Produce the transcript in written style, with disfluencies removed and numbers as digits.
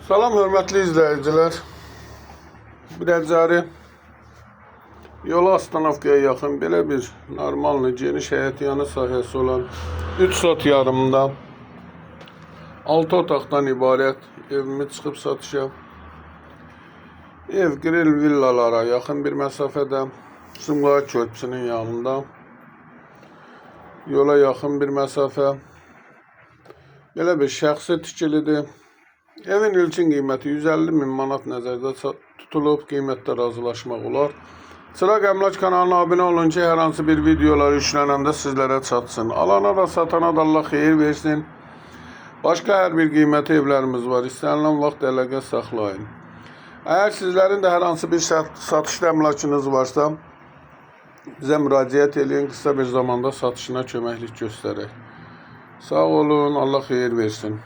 Salam hörmətli izləyicilər. Biləcəri yola Astanovkaya yaxın belə bir normallı geniş həyətyanı sahəsi olan 3 sot yarımda 6 otaqdan ibarət evimi çıxıb satışa. Ev grill villalara yaxın bir məsafədə, Sumqayıt körpüsünün yanında, yola yaxın bir məsafə. Belə bir şəxsi tikilidir. Evin ilkin qiyməti 150.000 manat nəzərdə tutulub, qiymətdə razılaşmaq olar. Çıraq Əmlak kanalına abunə olun ki, hər hansı bir videolar yüklənəndə sizlərə çatsın. Alana da satana da Allah xeyir versin. Başqa hər bir qiymətli evlərimiz var. İstənilən vaxt əlaqə saxlayın. Əgər sizlərin də hər hansı bir satışda əmlakınız varsa, bizə müraciət edin, qısa bir zamanda satışına köməklik göstərək. Sağ olun, Allah xeyir versin.